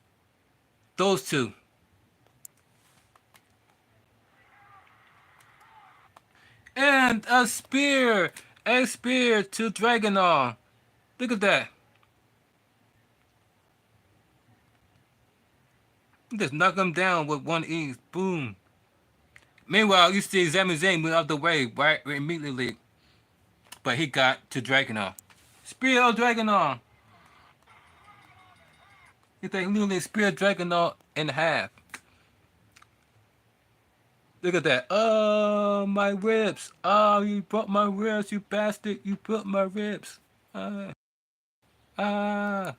those two. And a spear to Dragunov. Look at that. Just knock him down with one ease. Boom. Meanwhile, you see Sami Zayn went out the way right immediately. But he got to Dragunov. Spear of Dragunov. He literally speared Dragunov in half. Look at that. Oh, my ribs. Oh, you broke my ribs, you bastard. You broke my ribs. Ah.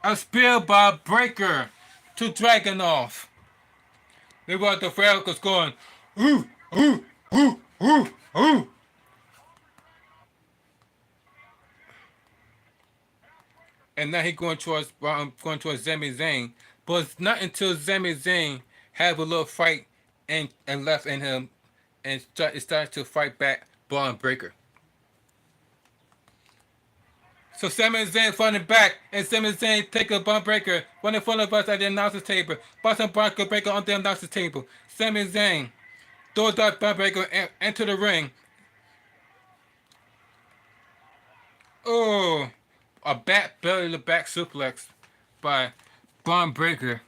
A spear by Breaker to Dragunov. They want the Falcons going, ooh, ooh, ooh, ooh, ooh. And now he going towards Sami Zayn. But it's not until Sami Zayn have a little fight and left in him and started to fight back Braun Breaker. So Sami Zayn fighting back, and Sami Zayn take a Braun Breaker, run in front of us at the announcer's table, boxing Braun Breaker on the announcer's table. Sami Zayn throws that Braun Breaker into the ring. Oh, a back belly to back suplex by Braun Breaker.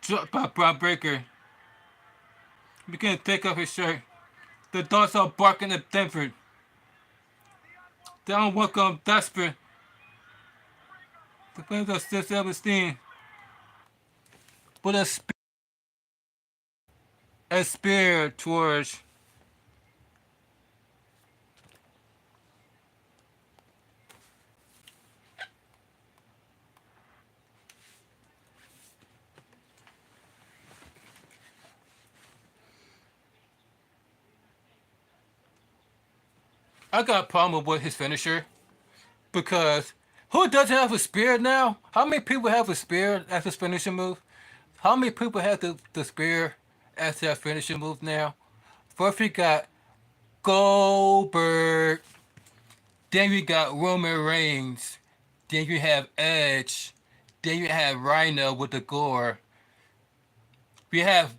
Dropped by Braun Breaker. Begin to take off his shirt. The dogs are barking at Denver. They don't welcome desperate. The fans are still self-esteem. But a spear towards I got a problem with his finisher because who doesn't have a spear now? How many people have a spear as his finishing move? How many people have the spear as their finishing move now? First we got Goldberg, then we got Roman Reigns, then you have Edge, then you have Rhino with the gore. We have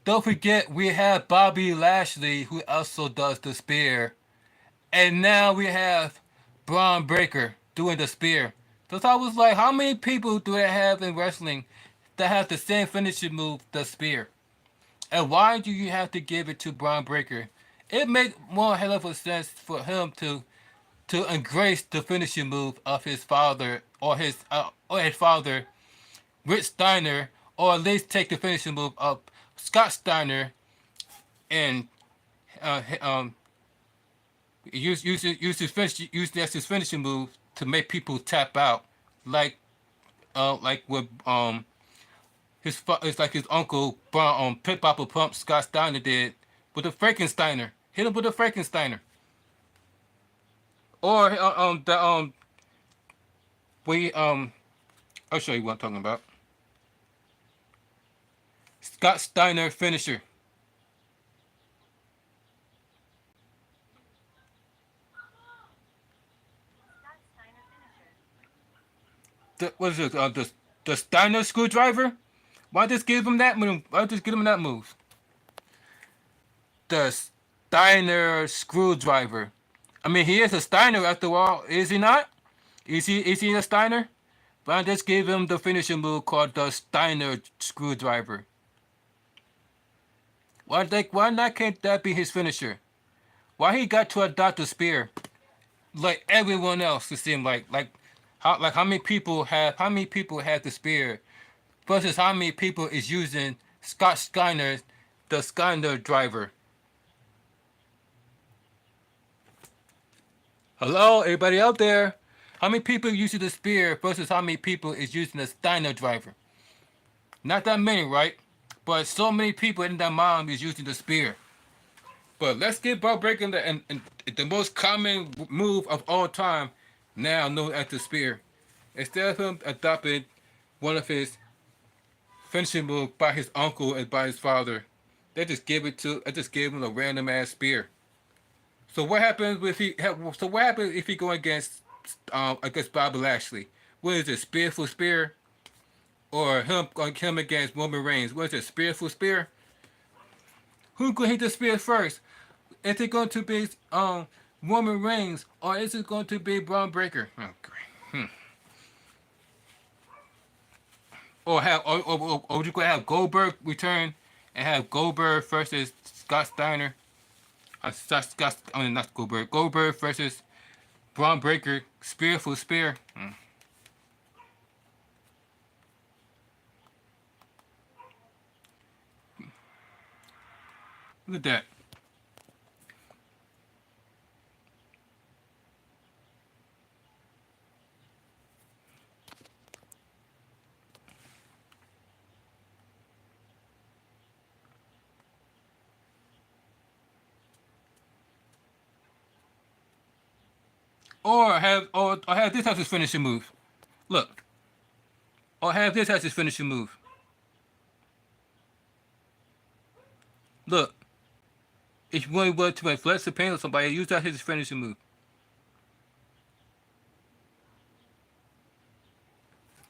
don't forget we have Bobby Lashley who also does the spear. And now we have Braun Breaker doing the spear. So I was like, how many people do they have in wrestling that have the same finishing move, the spear? And why do you have to give it to Braun Breaker? It makes more hell of a sense for him to embrace the finishing move of his father or his father, Rich Steiner, or at least take the finishing move of Scott Steiner and uh, um, use his finishing move to make people tap out, like what it's like his uncle Pit Papa Pump Scott Steiner did with the Frankensteiner. Hit him with a Frankensteiner. Or the we I'll show you what I'm talking about. Scott Steiner finisher. What is it? The Steiner screwdriver. Why just give him that move? Why just give him that move? The Steiner screwdriver. I mean, he is a Steiner after all, is he not? Is he a Steiner? But I just gave him the finishing move called the Steiner screwdriver. Why not can't that be his finisher? Why he got to adopt the spear like everyone else? It seemed how many people have the spear versus how many people is using Scott Steiner, the Steiner driver. Hello, everybody out there. How many people using the spear versus how many people is using the Steiner driver? Not that many, right? But so many people in that mom is using the spear. But let's get Bob breaking and the most common move of all time, now known as the spear. Instead of him adopting one of his finishing moves by his uncle and by his father, I just gave him a random ass spear. So what happens if he go against Bobby Lashley? What is it, spear for spear? Or him against Roman Reigns? What is it, spear for spear? Who gonna hit the spear first? Is it going to be Roman Reigns or is it going to be Braun Breaker? Oh, great. Or you gonna have Goldberg return and have Goldberg versus Scott Steiner? Not Goldberg. Goldberg versus Braun Breaker, spear for spear. Look at that. Or have this as his finishing move. Look. Or have this as his finishing move. Look. If you want to inflict the pain on somebody, use that as his finishing move.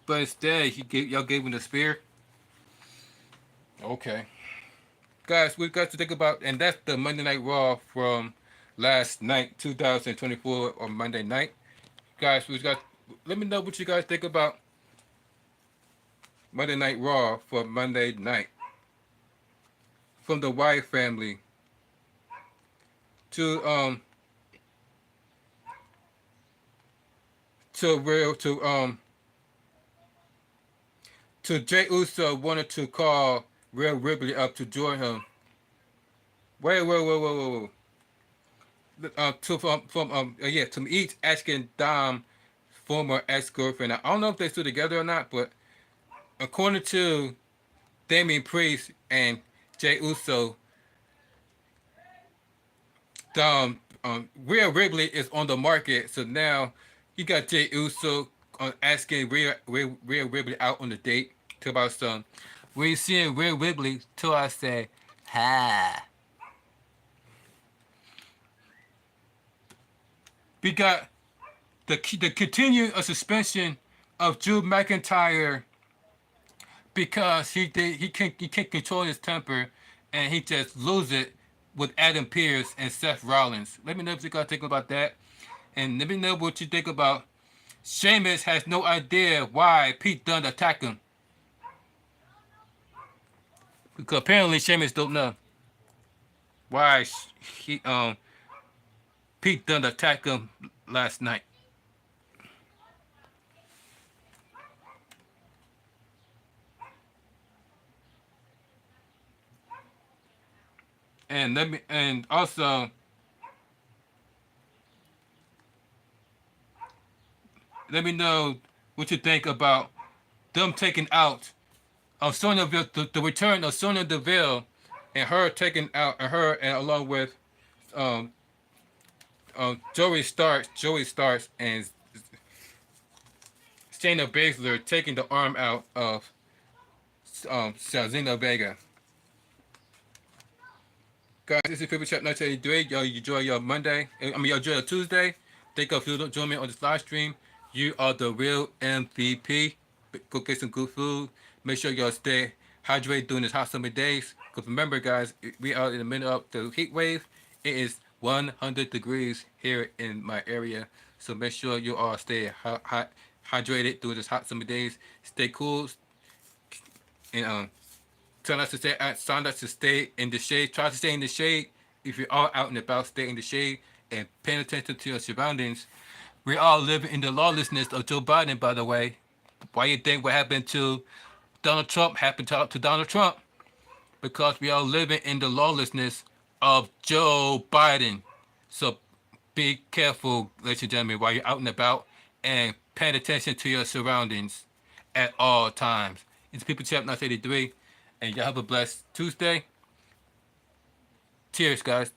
But instead, y'all gave him the spear. Okay. Guys, we got to think about, and that's the Monday Night Raw from last night, 2024, or Monday night. Guys, let me know what you guys think about Monday Night Raw for Monday night. From the Wyatt family to Jay Uso wanted to call Rhea Ripley up to join him. Wait. To each asking Dom former ex-girlfriend. I don't know if they're still together or not, but according to Damian Priest and Jay Uso, Rhea Ripley is on the market, so now you got Jay Uso asking Rhea Ripley out on a date. Talk about some. When you seeing Rhea Ripley, till I say, ha. We got the continued suspension of Drew McIntyre because he can't control his temper and he just lose it with Adam Pearce and Seth Rollins. Let me know if you guys think about that, and let me know what you think about. Sheamus has no idea why Pete Dunne attacked him because apparently Sheamus don't know why Pete Dunne attacked him last night. And also let me know what you think about them taking out of Sonya Deville, the return of Sonya Deville, and her taking out and her and along with Joey Starks and Shayna Baszler taking the arm out of Zelina Vega. Guys, this is People Chat 1983. Y'all enjoy your Monday. Y'all enjoy your Tuesday. Thank you if you don't join me on this live stream. You are the real MVP. Go get some good food. Make sure y'all stay hydrated during this hot summer days. Because remember, guys, we are in the middle of the heat wave. It is 100 degrees here in my area. So make sure you all stay hydrated during this hot summer days. Stay cool. And try not to stay in the shade. Try to stay in the shade. If you're all out and about, stay in the shade and pay attention to your surroundings. We all living in the lawlessness of Joe Biden, by the way. Why you think what happened to Donald Trump happened to Donald Trump? Because we are living in the lawlessness of Joe Biden. So be careful, ladies and gentlemen, while you're out and about and paying attention to your surroundings at all times. It's People Chat 983, and y'all have a blessed Tuesday. Cheers, guys.